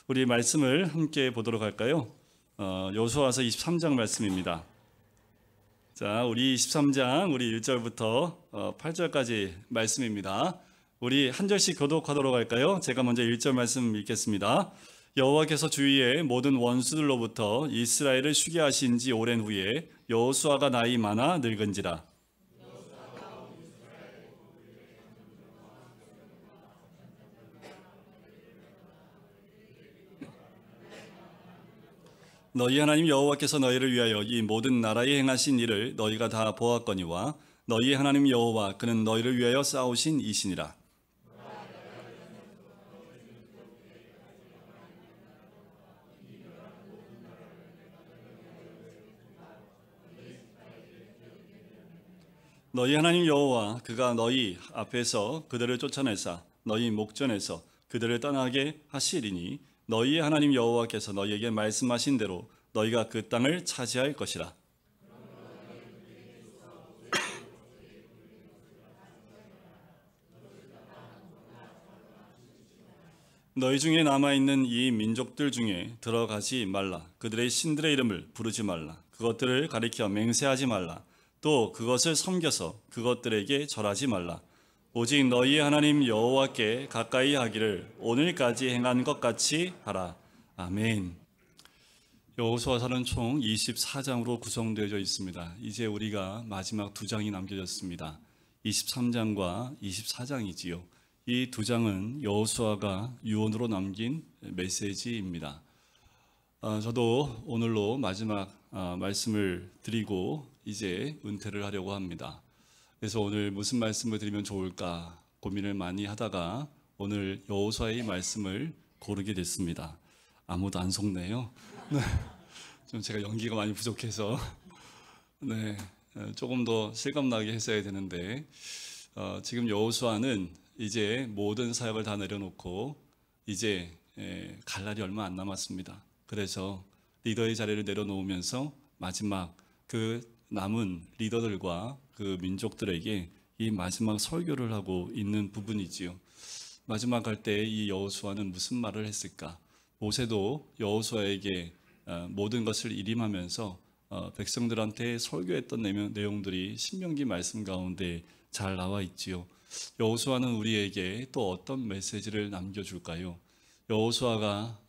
우리 말씀을 함께 보도록 할까요? 여호수아서 23장 말씀입니다. 자, 우리 23장 우리 1절부터 8절까지 말씀입니다. 우리 한 절씩 교독하도록 할까요? 제가 먼저 1절 말씀 읽겠습니다. 여호와께서 주위의 모든 원수들로부터 이스라엘을 쉬게 하신 지 오랜 후에 여호수아가 나이 많아 늙은지라. 너희 하나님 여호와께서 너희를 위하여 이 모든 나라에 행하신 일을 너희가 다 보았거니와 너희 하나님 여호와 그는 너희를 위하여 싸우신 이시니라. 너희 하나님 여호와 그가 너희 앞에서 그들을 쫓아내사 너희 목전에서 그들을 떠나게 하시리니 너희의 하나님 여호와께서 너희에게 말씀하신 대로 너희가 그 땅을 차지할 것이라. 너희 중에 남아있는 이 민족들 중에 들어가지 말라. 그들의 신들의 이름을 부르지 말라. 그것들을 가리켜 맹세하지 말라. 또 그것을 섬겨서 그것들에게 절하지 말라. 오직 너희의 하나님 여호와께 가까이 하기를 오늘까지 행한 것 같이 하라. 아멘. 여호수아서는 총 24장으로 구성되어 있습니다. 이제 우리가 마지막 두 장이 남겨졌습니다. 23장과 24장이지요. 이 두 장은 여호수아가 유언으로 남긴 메시지입니다. 저도 오늘로 마지막 말씀을 드리고 이제 은퇴를 하려고 합니다. 그래서 오늘 무슨 말씀을 드리면 좋을까 고민을 많이 하다가 오늘 여호수아의 말씀을 고르게 됐습니다. 아무도 안 속네요. 네, 좀 제가 연기가 많이 부족해서 조금 더 실감나게 했어야 되는데 지금 여호수아는 이제 모든 사역을 다 내려놓고 이제 갈 날이 얼마 안 남았습니다. 그래서 리더의 자리를 내려놓으면서 마지막 그 남은 리더들과 그 민족들에게 이 마지막 설교를 하고 있는 부분이지요. 마지막 할 때 이 여호수아는 무슨 말을 했을까? 모세도 여호수아에게 모든 것을 일임하면서 백성들한테 설교했던 내용들이 신명기 말씀 가운데 잘 나와 있지요. 여호수아는 우리에게 또 어떤 메시지를 남겨줄까요? 여호수아가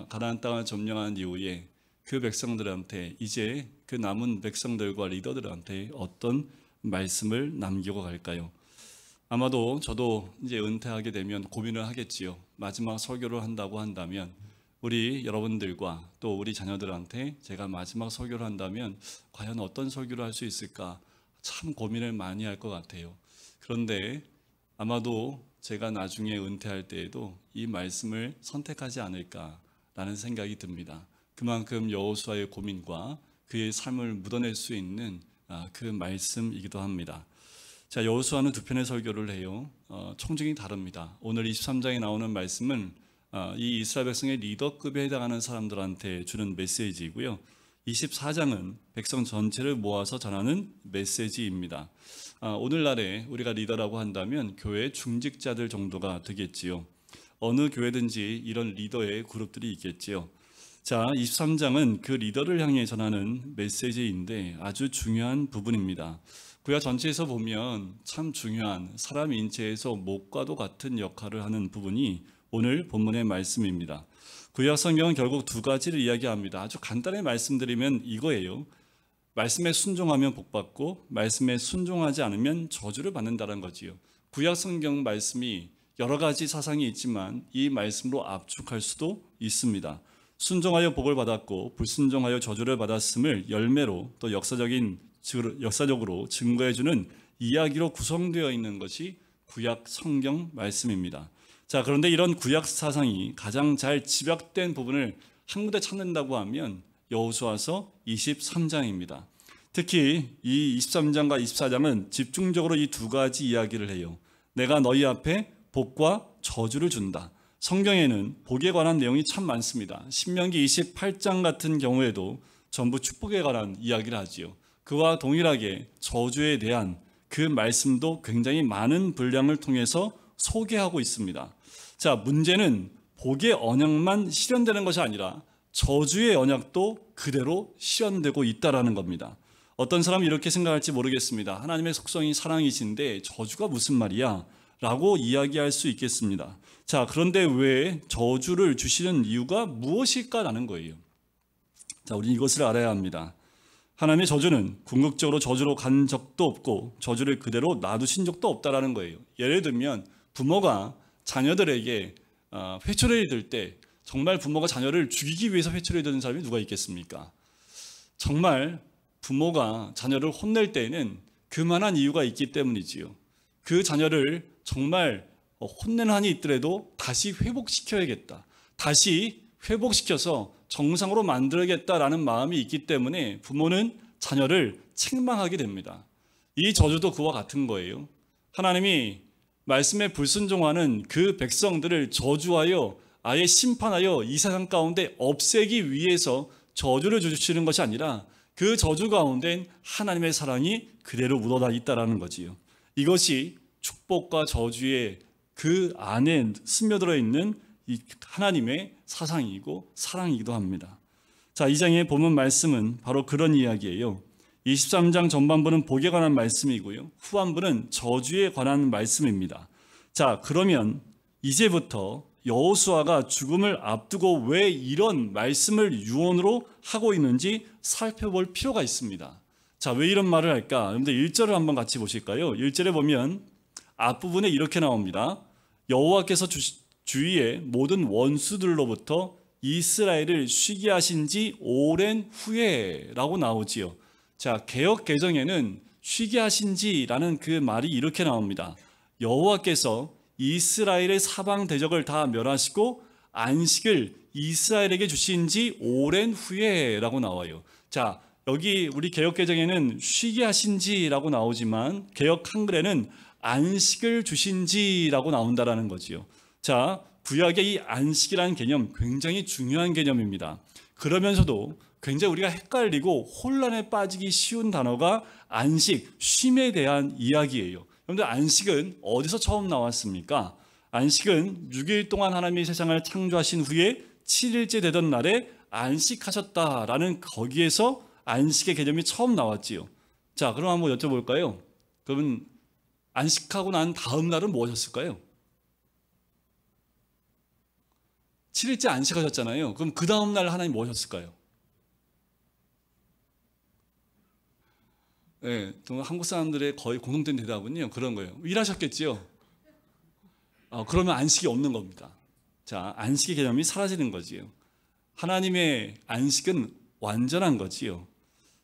가나안 땅을 점령한 이후에 그 백성들한테 이제 그 남은 백성들과 리더들한테 어떤 말씀을 남기고 갈까요? 아마도 저도 이제 은퇴하게 되면 고민을 하겠지요. 마지막 설교를 한다고 한다면 우리 여러분들과 또 우리 자녀들한테 제가 마지막 설교를 한다면 과연 어떤 설교를 할 수 있을까 참 고민을 많이 할 것 같아요. 그런데 아마도 제가 나중에 은퇴할 때에도 이 말씀을 선택하지 않을까라는 생각이 듭니다. 그만큼 여호수아의 고민과 그의 삶을 묻어낼 수 있는 그 말씀이기도 합니다. 자, 여호수아는 두 편의 설교를 해요. 청중이 다릅니다. 오늘 23장에 나오는 말씀은 이 이스라엘 백성의 리더급에 해당하는 사람들한테 주는 메시지이고요. 24장은 백성 전체를 모아서 전하는 메시지입니다. 오늘날에 우리가 리더라고 한다면 교회 중직자들 정도가 되겠지요. 어느 교회든지 이런 리더의 그룹들이 있겠지요. 자, 23장은 그 리더를 향해 전하는 메시지인데 아주 중요한 부분입니다. 구약 전체에서 보면 참 중요한 사람 인체에서 목과도 같은 역할을 하는 부분이 오늘 본문의 말씀입니다. 구약 성경은 결국 두 가지를 이야기합니다. 아주 간단히 말씀드리면 이거예요. 말씀에 순종하면 복받고 말씀에 순종하지 않으면 저주를 받는다는 거지요. 구약 성경 말씀이 여러 가지 사상이 있지만 이 말씀으로 압축할 수도 있습니다. 순종하여 복을 받았고 불순종하여 저주를 받았음을 열매로 또 역사적으로 증거해주는 이야기로 구성되어 있는 것이 구약 성경 말씀입니다. 자, 그런데 이런 구약 사상이 가장 잘 집약된 부분을 한 군데 찾는다고 하면 여호수아서 23장입니다. 특히 이 23장과 24장은 집중적으로 이 두 가지 이야기를 해요. 내가 너희 앞에 복과 저주를 준다. 성경에는 복에 관한 내용이 참 많습니다. 신명기 28장 같은 경우에도 전부 축복에 관한 이야기를 하지요. 그와 동일하게 저주에 대한 그 말씀도 굉장히 많은 분량을 통해서 소개하고 있습니다. 자, 문제는 복의 언약만 실현되는 것이 아니라 저주의 언약도 그대로 실현되고 있다라는 겁니다. 어떤 사람은 이렇게 생각할지 모르겠습니다. 하나님의 속성이 사랑이신데 저주가 무슨 말이야? 라고 이야기할 수 있겠습니다. 자, 그런데 왜 저주를 주시는 이유가 무엇일까라는 거예요. 자, 우리 이것을 알아야 합니다. 하나님의 저주는 궁극적으로 저주로 간 적도 없고 저주를 그대로 놔두신 적도 없다라는 거예요. 예를 들면 부모가 자녀들에게 회초리를 들 때 정말 부모가 자녀를 죽이기 위해서 회초리를 드는 사람이 누가 있겠습니까? 정말 부모가 자녀를 혼낼 때에는 그만한 이유가 있기 때문이지요. 그 자녀를 정말 혼내는 한이 있더라도 다시 회복시켜야겠다. 다시 회복시켜서 정상으로 만들어야겠다라는 마음이 있기 때문에 부모는 자녀를 책망하게 됩니다. 이 저주도 그와 같은 거예요. 하나님이 말씀에 불순종하는 그 백성들을 저주하여 아예 심판하여 이 세상 가운데 없애기 위해서 저주를 주시는 것이 아니라 그 저주 가운데 하나님의 사랑이 그대로 묻어다 있다라는 거지요. 이것이 축복과 저주의 그 안에 스며들어 있는 이 하나님의 사상이고 사랑이기도 합니다. 자, 2장의 본문 말씀은 바로 그런 이야기예요. 23장 전반부는 복에 관한 말씀이고요. 후반부는 저주에 관한 말씀입니다. 자, 그러면 이제부터 여호수아가 죽음을 앞두고 왜 이런 말씀을 유언으로 하고 있는지 살펴볼 필요가 있습니다. 자, 왜 이런 말을 할까? 여러분들 1절을 한번 같이 보실까요? 1절에 보면 앞부분에 이렇게 나옵니다. 여호와께서 주위의 모든 원수들로부터 이스라엘을 쉬게 하신 지 오랜 후에 라고 나오지요. 자, 개역 개정에는 쉬게 하신 지라는 그 말이 이렇게 나옵니다. 여호와께서 이스라엘의 사방 대적을 다 멸하시고 안식을 이스라엘에게 주신 지 오랜 후에 라고 나와요. 자, 여기 우리 개역 개정에는 쉬게 하신 지라고 나오지만 개역 한글에는 안식을 주신 지라고 나온다라는 거지요. 자, 구약의 이 안식이라는 개념 굉장히 중요한 개념입니다. 그러면서도 굉장히 우리가 헷갈리고 혼란에 빠지기 쉬운 단어가 안식, 쉼에 대한 이야기예요. 여러분들 안식은 어디서 처음 나왔습니까? 안식은 6일 동안 하나님이 세상을 창조하신 후에 7일째 되던 날에 안식하셨다라는 거기에서 안식의 개념이 처음 나왔지요. 자, 그럼 한번 여쭤볼까요? 그러면 안식하고 난 다음 날은 무엇이었을까요? 7일째 안식하셨잖아요. 그럼 그 다음 날 하나님 무엇이었을까요? 네, 한국 사람들의 거의 공통된 대답은요, 그런 거예요. 일하셨겠지요? 그러면 안식이 없는 겁니다. 자, 안식의 개념이 사라지는 거지요. 하나님의 안식은 완전한 거지요.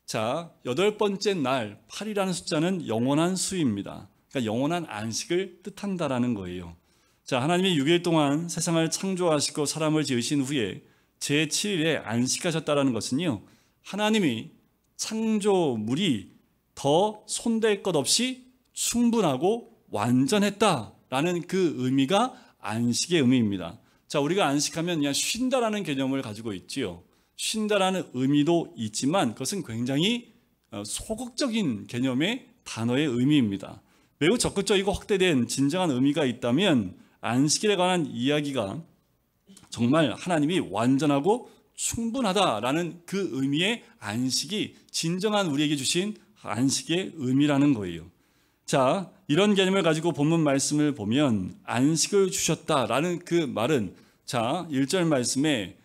자, 8번째 날, 8이라는 숫자는 영원한 수입니다. 그러니까 영원한 안식을 뜻한다라는 거예요. 자, 하나님이 6일 동안 세상을 창조하시고 사람을 지으신 후에 제7일에 안식하셨다라는 것은요, 하나님이 창조물이 더 손댈 것 없이 충분하고 완전했다라는 그 의미가 안식의 의미입니다. 자, 우리가 안식하면 그냥 쉰다라는 개념을 가지고 있지요. 쉰다라는 의미도 있지만 그것은 굉장히 소극적인 개념의 단어의 의미입니다. 매우 적극적이고 확대된 진정한 의미가 있다면 안식일에 관한 이야기가 정말 하나님이 완전하고 충분하다라는 그 의미의 안식이 진정한 우리에게 주신 안식의 의미라는 거예요. 자, 이런 개념을 가지고 본문 말씀을 보면 안식을 주셨다라는 그 말은, 자, 1절 말씀에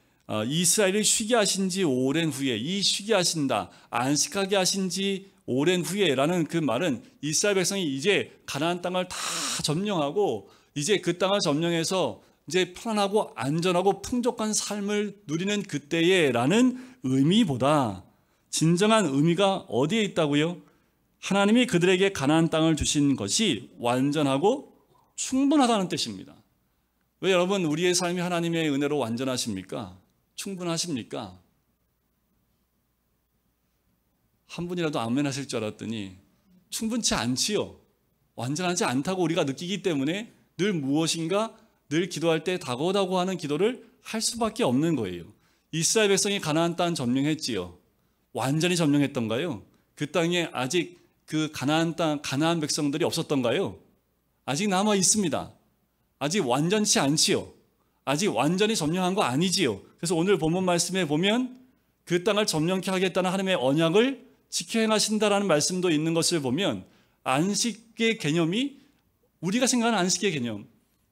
이스라엘을 쉬게 하신 지 오랜 후에, 이 쉬게 하신다, 안식하게 하신 지 오랜 후에라는 그 말은 이스라엘 백성이 이제 가나안 땅을 다 점령하고 이제 그 땅을 점령해서 이제 편안하고 안전하고 풍족한 삶을 누리는 그때에라는 의미보다 진정한 의미가 어디에 있다고요? 하나님이 그들에게 가나안 땅을 주신 것이 완전하고 충분하다는 뜻입니다. 왜 여러분 우리의 삶이 하나님의 은혜로 완전하십니까? 충분하십니까? 한 분이라도 아멘 하실 줄 알았더니 충분치 않지요. 완전하지 않다고 우리가 느끼기 때문에 늘 무엇인가 늘 기도할 때 다고다고 하는 기도를 할 수밖에 없는 거예요. 이스라엘 백성이 가나안 땅 점령했지요. 완전히 점령했던가요? 그 땅에 아직 그 가나안 땅, 가나안 백성들이 없었던가요? 아직 남아 있습니다. 아직 완전치 않지요. 아직 완전히 점령한 거 아니지요. 그래서 오늘 본문 말씀에 보면 그 땅을 점령케 하겠다는 하나님의 언약을 지켜 행하신다라는 말씀도 있는 것을 보면 안식의 개념이 우리가 생각하는 안식의 개념,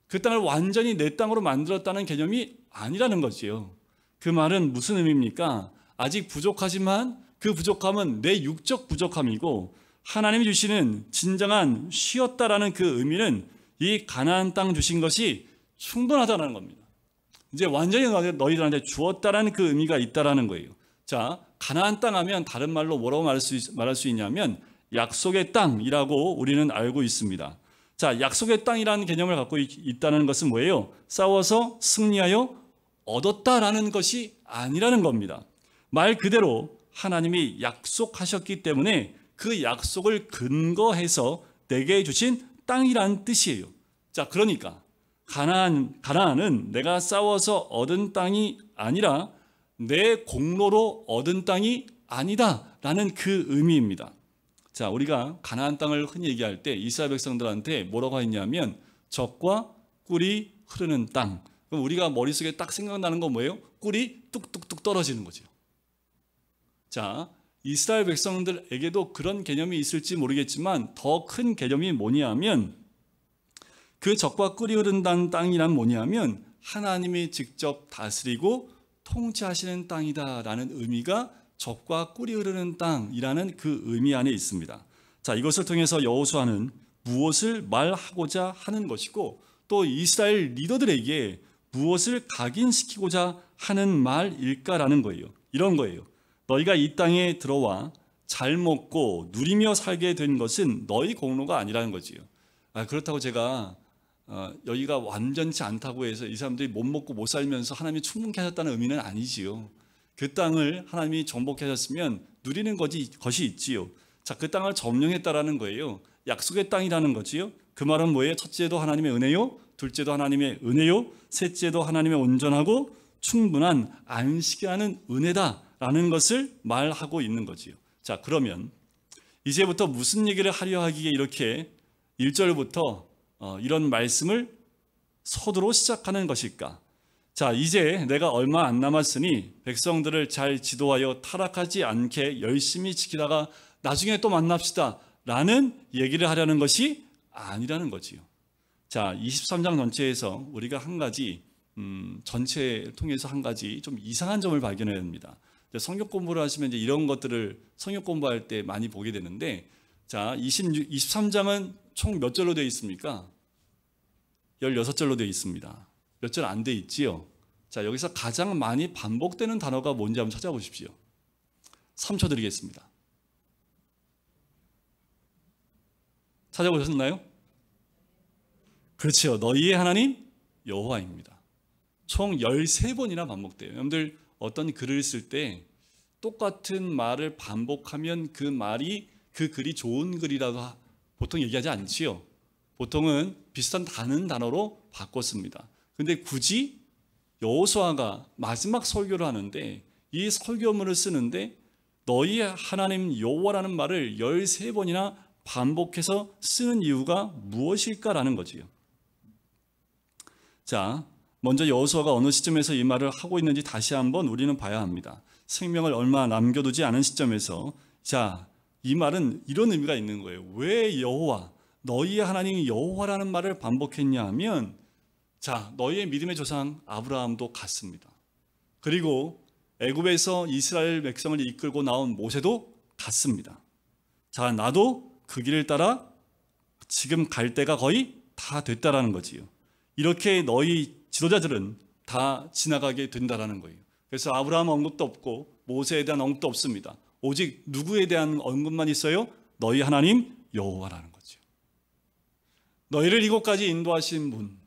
그 땅을 완전히 내 땅으로 만들었다는 개념이 아니라는 거지요. 그 말은 무슨 의미입니까? 아직 부족하지만 그 부족함은 내 육적 부족함이고 하나님이 주시는 진정한 쉬었다라는 그 의미는 이 가나안 땅 주신 것이 충분하다는 겁니다. 이제 완전히 너희들한테 주었다라는 그 의미가 있다라는 거예요. 자, 가나안 땅 하면 다른 말로 뭐라고 말할 수 있냐면 약속의 땅이라고 우리는 알고 있습니다. 자, 약속의 땅이라는 개념을 갖고 있다는 것은 뭐예요? 싸워서 승리하여 얻었다라는 것이 아니라는 겁니다. 말 그대로 하나님이 약속하셨기 때문에 그 약속을 근거해서 내게 주신 땅이라는 뜻이에요. 자, 그러니까 가나안은 내가 싸워서 얻은 땅이 아니라 내 공로로 얻은 땅이 아니다라는 그 의미입니다. 자, 우리가 가나안 땅을 흔히 얘기할 때 이스라엘 백성들한테 뭐라고 했냐면 적과 꿀이 흐르는 땅. 그럼 우리가 머릿속에 딱 생각나는 건 뭐예요? 꿀이 뚝뚝뚝 떨어지는 거죠. 자, 이스라엘 백성들에게도 그런 개념이 있을지 모르겠지만 더 큰 개념이 뭐냐면 그 적과 꿀이 흐른다는 땅이란 뭐냐면 하나님이 직접 다스리고 통치하시는 땅이다라는 의미가 적과 꿀이 흐르는 땅이라는 그 의미 안에 있습니다. 자, 이것을 통해서 여호수아는 무엇을 말하고자 하는 것이고 또 이스라엘 리더들에게 무엇을 각인시키고자 하는 말일까라는 거예요. 이런 거예요. 너희가 이 땅에 들어와 잘 먹고 누리며 살게 된 것은 너희 공로가 아니라는 거지요. 그렇다고 제가 여기가 완전치 않다고 해서 이 사람들이 못 먹고 못 살면서 하나님이 충분케 하셨다는 의미는 아니지요. 그 땅을 하나님이 정복케 하셨으면 누리는 것이 있지요. 자, 그 땅을 점령했다라는 거예요. 약속의 땅이라는 거지요. 그 말은 뭐예요? 첫째도 하나님의 은혜요, 둘째도 하나님의 은혜요, 셋째도 하나님의 온전하고 충분한 안식이라는 은혜다라는 것을 말하고 있는 거지요. 자, 그러면 이제부터 무슨 얘기를 하려 하기에 이렇게 1절부터 이런 말씀을 서두로 시작하는 것일까? 자, 이제 내가 얼마 안 남았으니 백성들을 잘 지도하여 타락하지 않게 열심히 지키다가 나중에 또 만납시다 라는 얘기를 하려는 것이 아니라는 거지요. 자, 23장 전체에서 우리가 한 가지 전체를 통해서 한 가지 좀 이상한 점을 발견해야 합니다. 성경 공부를 하시면 이제 이런 것들을 성경 공부할 때 많이 보게 되는데, 자, 23장은 총 몇 절로 되어 있습니까? 16절로 되어 있습니다. 몇 절 안 돼 있지요? 자, 여기서 가장 많이 반복되는 단어가 뭔지 한번 찾아보십시오. 3초 드리겠습니다. 찾아보셨나요? 그렇죠. 너희의 하나님 여호와입니다. 총 13번이나 반복돼요. 여러분들 어떤 글을 쓸 때 똑같은 말을 반복하면 그 글이 좋은 글이라고 보통 얘기하지 않지요. 보통은 비슷한 다른 단어로 바꿨습니다. 근데 굳이 여호수아가 마지막 설교를 하는데 이 설교문을 쓰는데 너희의 하나님 여호와라는 말을 13번이나 반복해서 쓰는 이유가 무엇일까라는 거지요. 자, 먼저 여호수아가 어느 시점에서 이 말을 하고 있는지 다시 한번 우리는 봐야 합니다. 생명을 얼마 남겨두지 않은 시점에서, 자, 이 말은 이런 의미가 있는 거예요. 왜 여호와, 너희의 하나님 여호와라는 말을 반복했냐 하면, 자, 너희의 믿음의 조상 아브라함도 갔습니다. 그리고 애굽에서 이스라엘 백성을 이끌고 나온 모세도 갔습니다. 자, 나도 그 길을 따라 지금 갈 때가 거의 다 됐다라는 거지요. 이렇게 너희 지도자들은 다 지나가게 된다라는 거예요. 그래서 아브라함 언급도 없고 모세에 대한 언급도 없습니다. 오직 누구에 대한 언급만 있어요? 너희 하나님 여호와라는 거죠. 너희를 이곳까지 인도하신 분,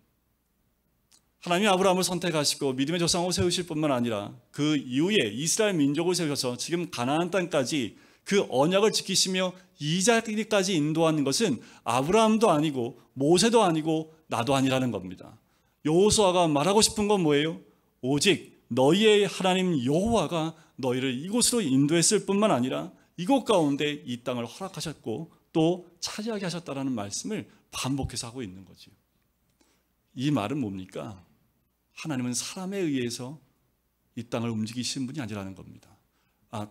하나님이 아브라함을 선택하시고 믿음의 조상으로 세우실 뿐만 아니라 그 이후에 이스라엘 민족을 세우셔서 지금 가나안 땅까지 그 언약을 지키시며 이 자리까지 인도하는 것은 아브라함도 아니고 모세도 아니고 나도 아니라는 겁니다. 여호수아가 말하고 싶은 건 뭐예요? 오직 너희의 하나님 여호와가 너희를 이곳으로 인도했을 뿐만 아니라 이곳 가운데 이 땅을 허락하셨고 또 차지하게 하셨다라는 말씀을 반복해서 하고 있는 거죠. 이 말은 뭡니까? 하나님은 사람에 의해서 이 땅을 움직이시는 분이 아니라는 겁니다.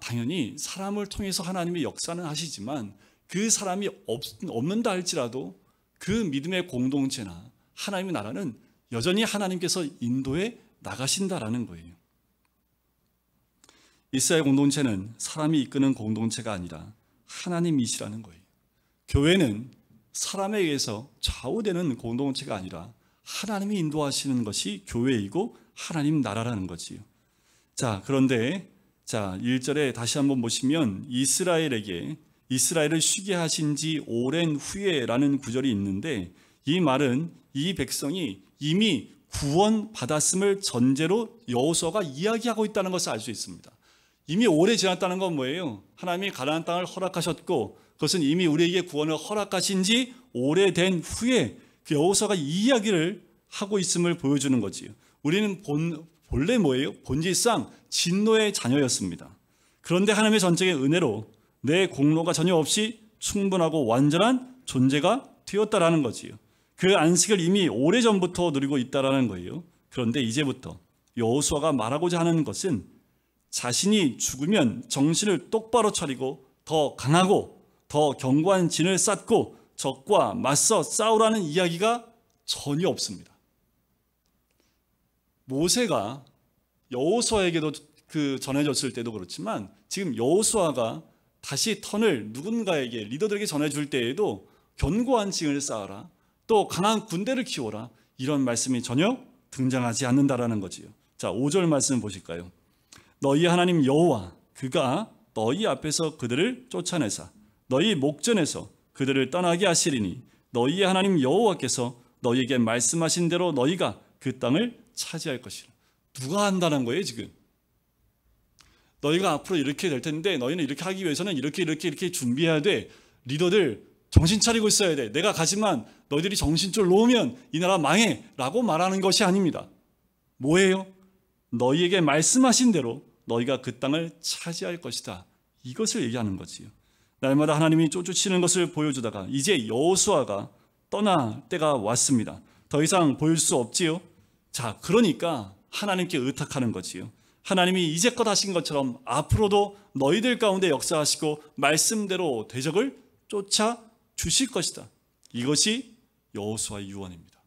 당연히 사람을 통해서 하나님의 역사는 하시지만 그 사람이 없는다 할지라도 그 믿음의 공동체나 하나님의 나라는 여전히 하나님께서 인도해 나가신다라는 거예요. 이스라엘 공동체는 사람이 이끄는 공동체가 아니라 하나님이시라는 거예요. 교회는 사람에 의해서 좌우되는 공동체가 아니라 하나님이 인도하시는 것이 교회이고 하나님 나라라는 거지요. 자, 그런데 1절에 다시 한번 보시면 이스라엘을 쉬게 하신 지 오랜 후에라는 구절이 있는데, 이 말은 이 백성이 이미 구원 받았음을 전제로 여호수아가 이야기하고 있다는 것을 알 수 있습니다. 이미 오래 지났다는 건 뭐예요? 하나님이 가나안 땅을 허락하셨고 그것은 이미 우리에게 구원을 허락하신 지 오래된 후에 그 여호수아가 이 이야기를 하고 있음을 보여주는 거지요. 우리는 본래 뭐예요? 본질상 진노의 자녀였습니다. 그런데 하나님의 전적인 은혜로 내 공로가 전혀 없이 충분하고 완전한 존재가 되었다라는 거지요. 그 안식을 이미 오래전부터 누리고 있다라는 거예요. 그런데 이제부터 여호수아가 말하고자 하는 것은 자신이 죽으면 정신을 똑바로 차리고 더 강하고 더 견고한 진을 쌓고 적과 맞서 싸우라는 이야기가 전혀 없습니다. 모세가 여호수아에게도 전해졌을 때도 그렇지만 지금 여호수아가 다시 턴을 누군가에게 리더들에게 전해줄 때에도 견고한 징을 쌓아라, 또 강한 군대를 키워라, 이런 말씀이 전혀 등장하지 않는다라는 거지요. 자, 5절 말씀 보실까요? 너희 하나님 여호와 그가 너희 앞에서 그들을 쫓아내사 너희 목전에서 그들을 떠나게 하시리니 너희의 하나님 여호와께서 너희에게 말씀하신 대로 너희가 그 땅을 차지할 것이라. 누가 한다는 거예요 지금? 너희가 앞으로 이렇게 될 텐데 너희는 이렇게 하기 위해서는 이렇게 준비해야 돼. 리더들 정신 차리고 있어야 돼. 내가 가지만 너희들이 정신줄 놓으면 이 나라 망해 라고 말하는 것이 아닙니다. 뭐예요? 너희에게 말씀하신 대로 너희가 그 땅을 차지할 것이다. 이것을 얘기하는 거지요. 날마다 하나님이 쫓으시는 것을 보여주다가 이제 여호수아가 떠날 때가 왔습니다. 더 이상 보일 수 없지요. 자, 그러니까 하나님께 의탁하는 거지요. 하나님이 이제껏 하신 것처럼 앞으로도 너희들 가운데 역사하시고 말씀대로 대적을 쫓아 주실 것이다. 이것이 여호수아의 유언입니다.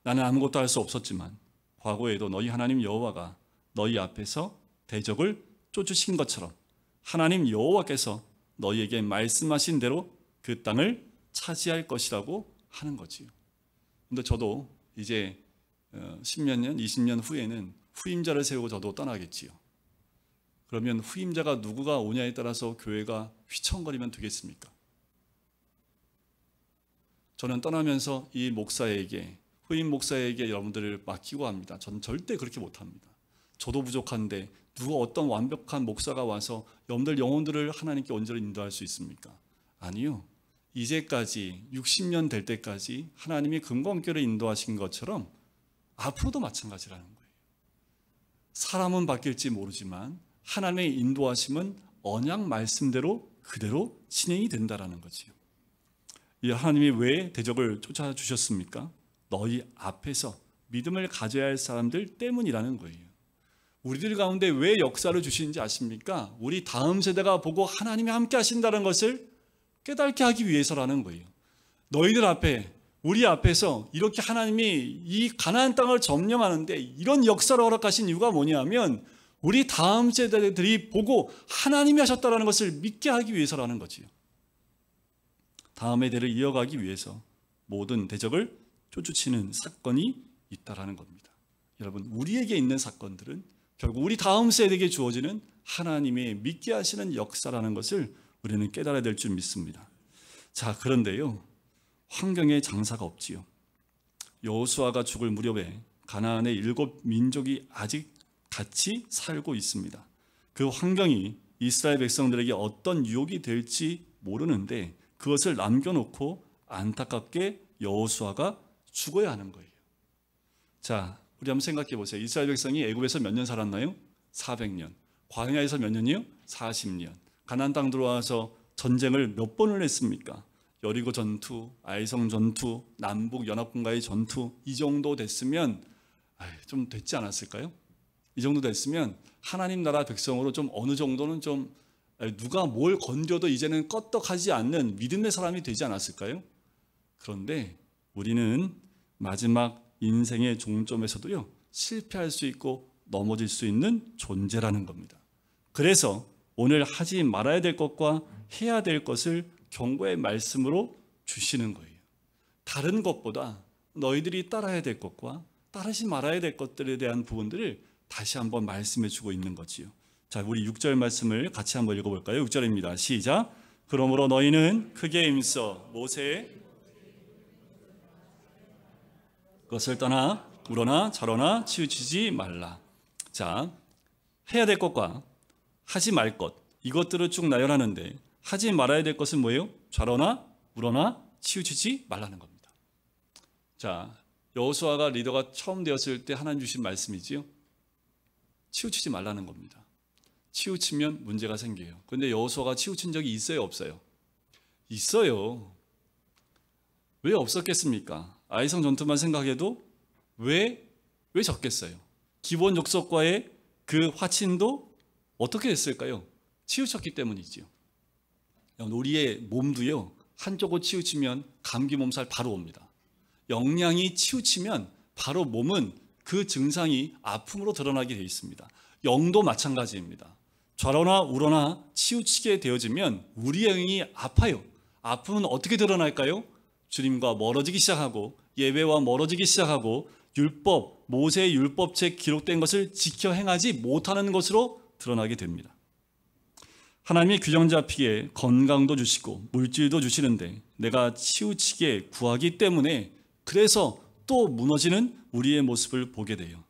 나는 아무것도 할 수 없었지만 과거에도 너희 하나님 여호와가 너희 앞에서 대적을 쫓으신 것처럼 하나님 여호와께서 너희에게 말씀하신 대로 그 땅을 차지할 것이라고 하는 거지요. 근데 저도 이제 10몇 년, 20년 후에는 후임자를 세우고 저도 떠나겠지요. 그러면 후임자가 누구가 오냐에 따라서 교회가 휘청거리면 되겠습니까? 저는 떠나면서 이 목사에게, 후임 목사에게 여러분들을 맡기고 합니다. 저는 절대 그렇게 못합니다. 저도 부족한데 누가 어떤 완벽한 목사가 와서 여러분들 영혼들을 하나님께 온전히 인도할 수 있습니까? 아니요. 이제까지 60년 될 때까지 하나님이 금광교를 인도하신 것처럼 앞으로도 마찬가지라는 거예요. 사람은 바뀔지 모르지만 하나님의 인도하심은 언약 말씀대로 그대로 진행이 된다라는 거지요. 이 하나님이 왜 대적을 쫓아주셨습니까? 너희 앞에서 믿음을 가져야 할 사람들 때문이라는 거예요. 우리들 가운데 왜 역사를 주시는지 아십니까? 우리 다음 세대가 보고 하나님이 함께 하신다는 것을 깨닫게 하기 위해서라는 거예요. 너희들 앞에, 우리 앞에서 이렇게 하나님이 이 가나안 땅을 점령하는데 이런 역사를 허락하신 이유가 뭐냐면 우리 다음 세대들이 보고 하나님이 하셨다는 것을 믿게 하기 위해서라는 거지요. 다음의 대를 이어가기 위해서 모든 대적을 쫓으시는 사건이 있다라는 겁니다. 여러분, 우리에게 있는 사건들은 결국 우리 다음 세대에게 주어지는 하나님의 믿게 하시는 역사라는 것을 우리는 깨달아야 될 줄 믿습니다. 자, 그런데요, 환경에 장사가 없지요. 여호수아가 죽을 무렵에 가나안의 7민족이 아직 같이 살고 있습니다. 그 환경이 이스라엘 백성들에게 어떤 유혹이 될지 모르는데 그것을 남겨놓고 안타깝게 여호수아가 죽어야 하는 거예요. 자, 우리 한번 생각해 보세요. 이스라엘 백성이 애굽에서 몇 년 살았나요? 400년. 광야에서 몇 년이요? 40년. 가나안 땅 들어와서 전쟁을 몇 번을 했습니까? 여리고 전투, 아이성 전투, 남북 연합군과의 전투 이 정도 됐으면 좀 됐지 않았을까요? 이 정도 됐으면 하나님 나라 백성으로 좀 어느 정도는 좀 누가 뭘 건져도 이제는 껐떡하지 않는 믿음의 사람이 되지 않았을까요? 그런데 우리는 마지막 인생의 종점에서도요, 실패할 수 있고 넘어질 수 있는 존재라는 겁니다. 그래서 오늘 하지 말아야 될 것과 해야 될 것을 경고의 말씀으로 주시는 거예요. 다른 것보다 너희들이 따라야 될 것과 따르지 말아야 될 것들에 대한 부분들을 다시 한번 말씀해 주고 있는 거지요. 자, 우리 6절 말씀을 같이 한번 읽어볼까요? 6절입니다. 시작. 그러므로 너희는 크게 힘써 모세의 것을 떠나 우러나 저러나 치우치지 말라. 자, 해야 될 것과 하지 말 것, 이것들을 쭉 나열하는데 하지 말아야 될 것은 뭐예요? 좌로나 우러나 치우치지 말라는 겁니다. 자, 여호수아가 리더가 처음 되었을 때 하나님 주신 말씀이지요. 치우치지 말라는 겁니다. 치우치면 문제가 생겨요. 그런데 여호수아가 치우친 적이 있어요, 없어요? 있어요. 왜 없었겠습니까? 아이성 전투만 생각해도 왜 적겠어요? 기본 족속과의 그 화친도 어떻게 됐을까요? 치우쳤기 때문이지요. 우리의 몸도요, 한쪽으로 치우치면 감기 몸살 바로 옵니다. 영양이 치우치면 바로 몸은 그 증상이 아픔으로 드러나게 되어 있습니다. 영도 마찬가지입니다. 좌로나 우로나 치우치게 되어지면 우리의 영이 아파요. 아픔은 어떻게 드러날까요? 주님과 멀어지기 시작하고 예배와 멀어지기 시작하고 율법, 모세의 율법책 기록된 것을 지켜 행하지 못하는 것으로 드러나게 됩니다. 하나님이 균형 잡히게 건강도 주시고 물질도 주시는데 내가 치우치게 구하기 때문에 그래서 또 무너지는 우리의 모습을 보게 돼요.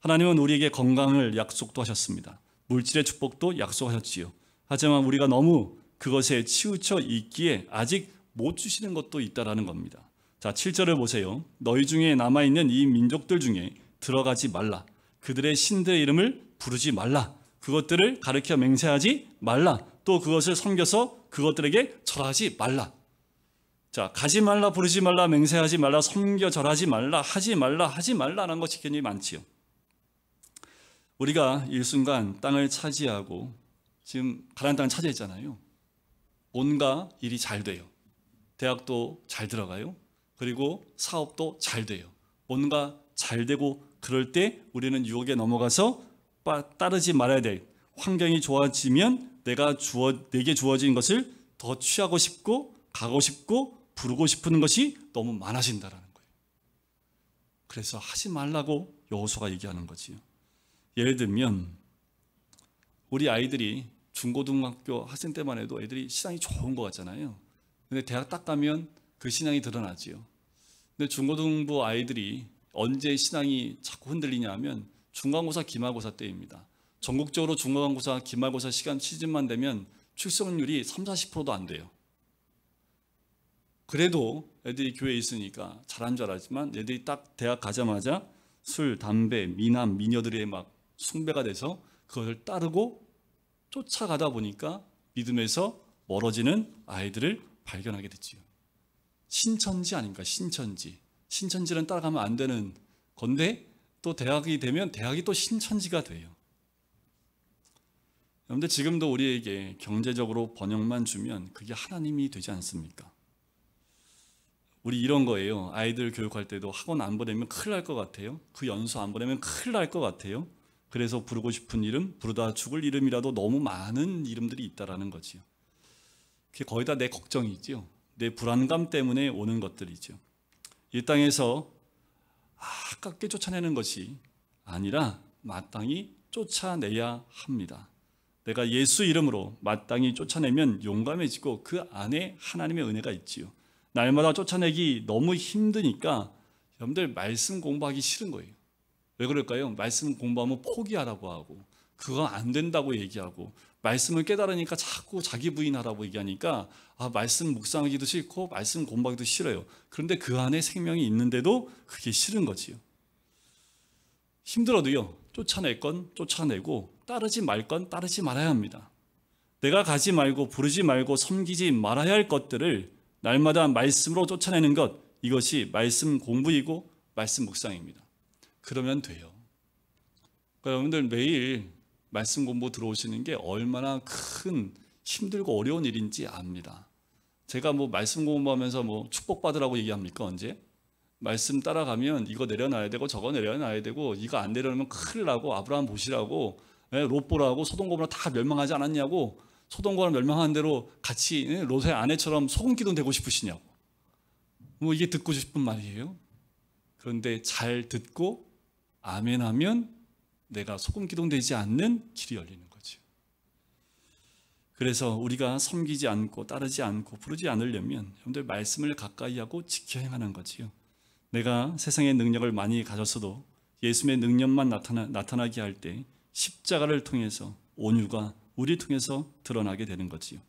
하나님은 우리에게 건강을 약속도 하셨습니다. 물질의 축복도 약속하셨지요. 하지만 우리가 너무 그것에 치우쳐 있기에 아직 못 주시는 것도 있다라는 겁니다. 자, 7절을 보세요. 너희 중에 남아있는 이 민족들 중에 들어가지 말라. 그들의 신들의 이름을 부르지 말라. 그것들을 가르쳐 맹세하지 말라. 또 그것을 섬겨서 그것들에게 절하지 말라. 자, 가지 말라, 부르지 말라, 맹세하지 말라, 섬겨 절하지 말라, 하지 말라라는 것이 굉장히 많지요. 우리가 일순간 땅을 차지하고 지금 가나안 땅을 차지했잖아요. 온갖 일이 잘 돼요. 대학도 잘 들어가요. 그리고 사업도 잘 돼요. 뭔가 잘 되고 그럴 때 우리는 유혹에 넘어가서 따르지 말아야 될 환경이 좋아지면 내게 주어진 것을 더 취하고 싶고 가고 싶고 부르고 싶은 것이 너무 많아진다라는 거예요. 그래서 하지 말라고 여호수아가 얘기하는 거지요. 예를 들면 우리 아이들이 중고등학교 학생 때만 해도 애들이 신앙이 좋은 것 같잖아요. 근데 대학 딱 가면 그 신앙이 드러나지요. 근데 중고등부 아이들이 언제 신앙이 자꾸 흔들리냐 하면 중간고사, 기말고사 때입니다. 전국적으로 중간고사, 기말고사 시즌만 되면 출석률이 30-40%도 안 돼요. 그래도 애들이 교회에 있으니까 잘한 줄 알았지만 애들이 딱 대학 가자마자 술, 담배, 미남, 미녀들의 막 숭배가 돼서 그것을 따르고 쫓아가다 보니까 믿음에서 멀어지는 아이들을 발견하게 됐지요. 신천지 아닌가, 신천지. 신천지는 따라가면 안 되는 건데 또 대학이 되면 대학이 또 신천지가 돼요. 그런데 지금도 우리에게 경제적으로 번영만 주면 그게 하나님이 되지 않습니까? 우리 이런 거예요. 아이들 교육할 때도 학원 안 보내면 큰일 날 것 같아요. 그 연수 안 보내면 큰일 날 것 같아요. 그래서 부르고 싶은 이름, 부르다 죽을 이름이라도 너무 많은 이름들이 있다라는 거지요. 그게 거의 다 내 걱정이죠. 내 불안감 때문에 오는 것들이죠. 이 땅에서 아깝게 쫓아내는 것이 아니라 마땅히 쫓아내야 합니다. 내가 예수 이름으로 마땅히 쫓아내면 용감해지고 그 안에 하나님의 은혜가 있지요. 날마다 쫓아내기 너무 힘드니까 여러분들 말씀 공부하기 싫은 거예요. 왜 그럴까요? 말씀 공부하면 포기하라고 하고 그거 안 된다고 얘기하고 말씀을 깨달으니까 자꾸 자기 부인하라고 얘기하니까 말씀 묵상하기도 싫고 말씀 공부하기도 싫어요. 그런데 그 안에 생명이 있는데도 그게 싫은 거지요. 힘들어도요. 쫓아낼 건 쫓아내고 따르지 말 건 따르지 말아야 합니다. 내가 가지 말고 부르지 말고 섬기지 말아야 할 것들을 날마다 말씀으로 쫓아내는 것, 이것이 말씀 공부이고 말씀 묵상입니다. 그러면 돼요. 그러니까 여러분들 매일 말씀 공부 들어오시는 게 얼마나 큰 힘들고 어려운 일인지 압니다. 제가 뭐 말씀 공부하면서 뭐 축복받으라고 얘기합니까? 언제? 말씀 따라가면 이거 내려놔야 되고 저거 내려놔야 되고 이거 안 내려놓으면 큰일 나고 아브라함 보시라고 롯 보라고 소돔 고모라 다 멸망하지 않았냐고, 소돔 고모라 멸망한 대로 같이 롯의 아내처럼 소금 기둥 되고 싶으시냐고, 뭐 이게 듣고 싶은 말이에요. 그런데 잘 듣고 아멘하면 내가 소금 기둥 되지 않는 길이 열리는 거죠. 그래서 우리가 섬기지 않고 따르지 않고 부르지 않으려면 여러분들 말씀을 가까이 하고 지켜 행하는 거지요. 내가 세상의 능력을 많이 가졌어도 예수의 능력만 나타나게 할 때 십자가를 통해서 온유가 우리 통해서 드러나게 되는 거지요.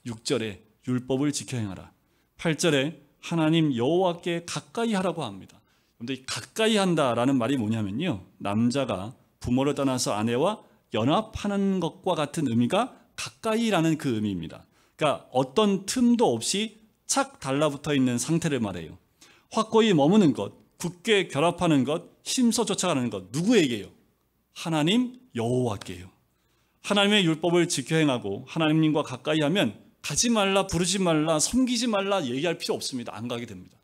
6절에 율법을 지켜 행하라. 8절에 하나님 여호와께 가까이 하라고 합니다. 그런데 가까이 한다라는 말이 뭐냐면요, 남자가 부모를 떠나서 아내와 연합하는 것과 같은 의미가 가까이라는 그 의미입니다. 그러니까 어떤 틈도 없이 착 달라붙어 있는 상태를 말해요. 확고히 머무는 것, 굳게 결합하는 것, 힘써 쫓아가는 것, 누구에게요? 하나님 여호와께요. 하나님의 율법을 지켜 행하고 하나님과 가까이 하면 가지 말라, 부르지 말라, 섬기지 말라 얘기할 필요 없습니다. 안 가게 됩니다.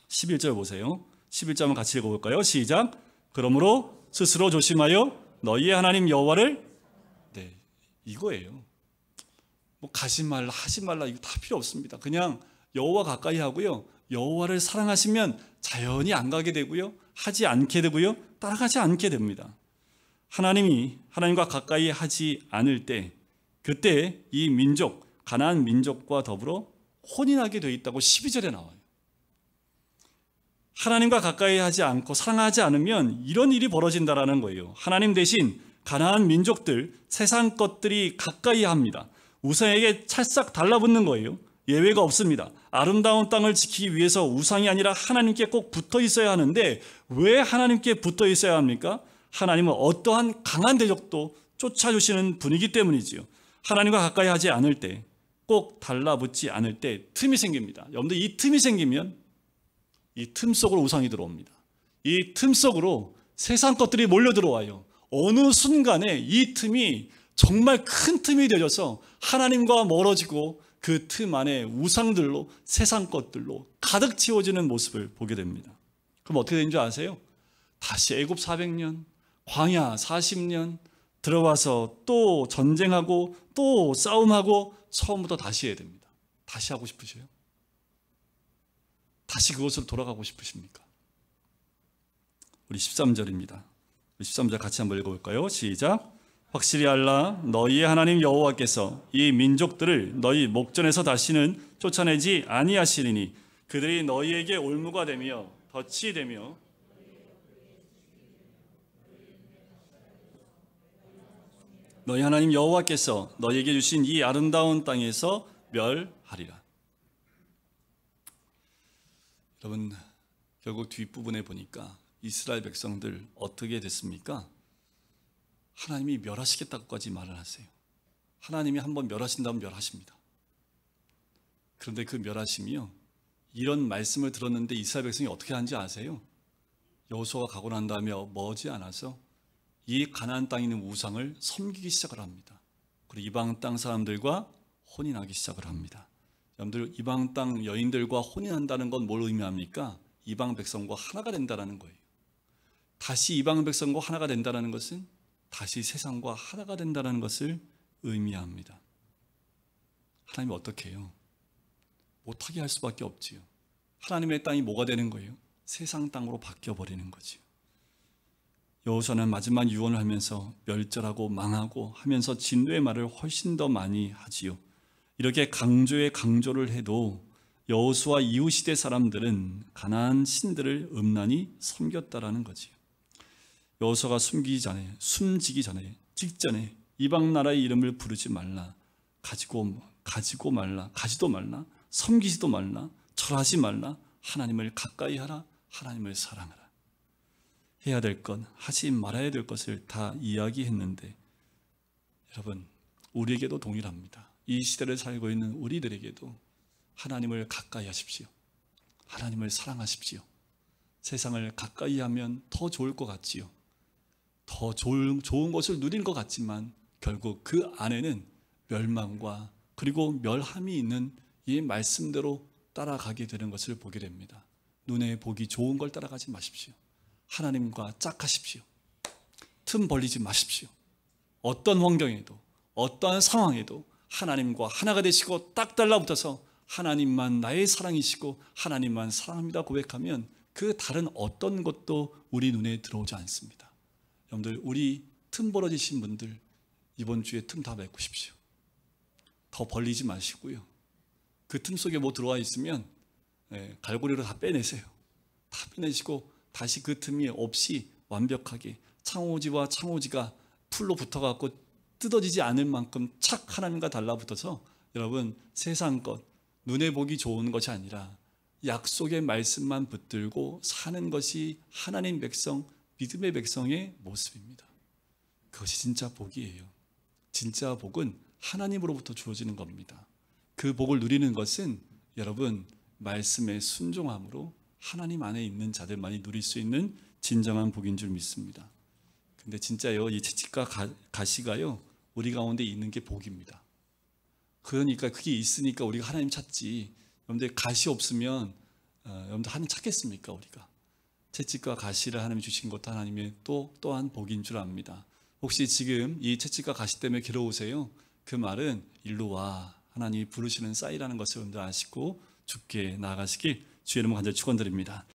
11절 보세요. 11절 한번 같이 읽어볼까요? 시작. 그러므로 스스로 조심하여 너희의 하나님 여호와를, 네, 이거예요. 뭐 가지 말라, 하지 말라 이거 다 필요 없습니다. 그냥 여호와 가까이 하고요, 여호와를 사랑하시면 자연히 안 가게 되고요, 하지 않게 되고요, 따라가지 않게 됩니다. 하나님과 가까이 하지 않을 때, 그때 이 민족, 가나안 민족과 더불어 혼인하게 돼 있다고 12절에 나와요. 하나님과 가까이 하지 않고 사랑하지 않으면 이런 일이 벌어진다라는 거예요. 하나님 대신 가나안 민족들, 세상 것들이 가까이 합니다. 우상에게 찰싹 달라붙는 거예요. 예외가 없습니다. 아름다운 땅을 지키기 위해서 우상이 아니라 하나님께 꼭 붙어 있어야 하는데 왜 하나님께 붙어 있어야 합니까? 하나님은 어떠한 강한 대적도 쫓아주시는 분이기 때문이지요. 하나님과 가까이 하지 않을 때, 꼭 달라붙지 않을 때 틈이 생깁니다. 여러분들 이 틈이 생기면 이 틈 속으로 우상이 들어옵니다. 이 틈 속으로 세상 것들이 몰려 들어와요. 어느 순간에 이 틈이 정말 큰 틈이 되어서 하나님과 멀어지고 그 틈 안에 우상들로, 세상 것들로 가득 채워지는 모습을 보게 됩니다. 그럼 어떻게 되는 줄 아세요? 다시 애굽 400년, 광야 40년 들어와서 또 전쟁하고 또 싸움하고 처음부터 다시 해야 됩니다. 다시 하고 싶으세요? 다시 그곳으로 돌아가고 싶으십니까? 우리 13절입니다. 우리 13절 같이 한번 읽어볼까요? 시작. 확실히 알라, 너희의 하나님 여호와께서 이 민족들을 너희 목전에서 다시는 쫓아내지 아니하시리니 그들이 너희에게 올무가 되며 덫이 되며, 너희 하나님 여호와께서 너희에게 주신 이 아름다운 땅에서 멸하리라. 여러분, 결국 뒷부분에 보니까 이스라엘 백성들 어떻게 됐습니까? 하나님이 멸하시겠다고까지 말을 하세요. 하나님이 한번 멸하신다면 멸하십니다. 그런데 그 멸하심이요, 이런 말씀을 들었는데 이스라엘 백성이 어떻게 하는지 아세요? 여호수아가 가고 난 다음에 머지 않아서 이 가나안 땅에 있는 우상을 섬기기 시작을 합니다. 그리고 이방 땅 사람들과 혼인하기 시작을 합니다. 여러분들, 이방 땅 여인들과 혼인한다는 건 뭘 의미합니까? 이방 백성과 하나가 된다는 거예요. 다시 이방 백성과 하나가 된다는 것은 다시 세상과 하나가 된다는 것을 의미합니다. 하나님이 어떻게 해요? 못하게 할 수밖에 없지요. 하나님의 땅이 뭐가 되는 거예요? 세상 땅으로 바뀌어버리는 거지요. 여호수아는 마지막 유언을 하면서 멸절하고 망하고 하면서 진노의 말을 훨씬 더 많이 하지요. 이렇게 강조에 강조를 해도 여호수아 이후 시대 사람들은 가나안 신들을 음란히 섬겼다라는 거지요. 여호수아가 숨지기 전에 직전에 이방 나라의 이름을 부르지 말라, 가지도 말라, 섬기지도 말라, 절하지 말라, 하나님을 가까이 하라, 하나님을 사랑하라. 해야 될 것, 하지 말아야 될 것을 다 이야기했는데, 여러분, 우리에게도 동일합니다. 이 시대를 살고 있는 우리들에게도 하나님을 가까이 하십시오. 하나님을 사랑하십시오. 세상을 가까이 하면 더 좋을 것 같지요. 더 좋은 것을 누린 것 같지만 결국 그 안에는 멸망과 그리고 멸함이 있는 이 말씀대로 따라가게 되는 것을 보게 됩니다. 눈에 보기 좋은 걸 따라가지 마십시오. 하나님과 짝하십시오. 틈 벌리지 마십시오. 어떤 환경에도 어떠한 상황에도 하나님과 하나가 되시고 딱 달라붙어서 하나님만 나의 사랑이시고 하나님만 사랑합니다 고백하면 그 다른 어떤 것도 우리 눈에 들어오지 않습니다. 여러분들, 우리 틈 벌어지신 분들 이번 주에 틈 다 메꾸십시오. 더 벌리지 마시고요. 그 틈 속에 뭐 들어와 있으면 갈고리로 다 빼내세요. 다 빼내시고 다시 그 틈이 없이 완벽하게 창호지와 창호지가 풀로 붙어갖고 뜯어지지 않을 만큼 착 하나님과 달라붙어서 여러분, 세상 것, 눈에 보기 좋은 것이 아니라 약속의 말씀만 붙들고 사는 것이 하나님 백성, 믿음의 백성의 모습입니다. 그것이 진짜 복이에요. 진짜 복은 하나님으로부터 주어지는 겁니다. 그 복을 누리는 것은 여러분, 말씀의 순종함으로 하나님 안에 있는 자들만이 누릴 수 있는 진정한 복인 줄 믿습니다. 근데 진짜요, 이 채찍과 가시가요, 우리 가운데 있는 게 복입니다. 그러니까 그게 있으니까 우리가 하나님 찾지. 여러분들, 가시 없으면 여러분들 하나님 찾겠습니까? 우리가 채찍과 가시를 하나님이 주신 것도 하나님의 또한 복인 줄 압니다. 혹시 지금 이 채찍과 가시 때문에 괴로우세요? 그 말은 일로 와, 하나님이 부르시는 싸이라는 것을 여러분들 아시고 주께 나아가시길 주의 이름으로 간절히 축원드립니다.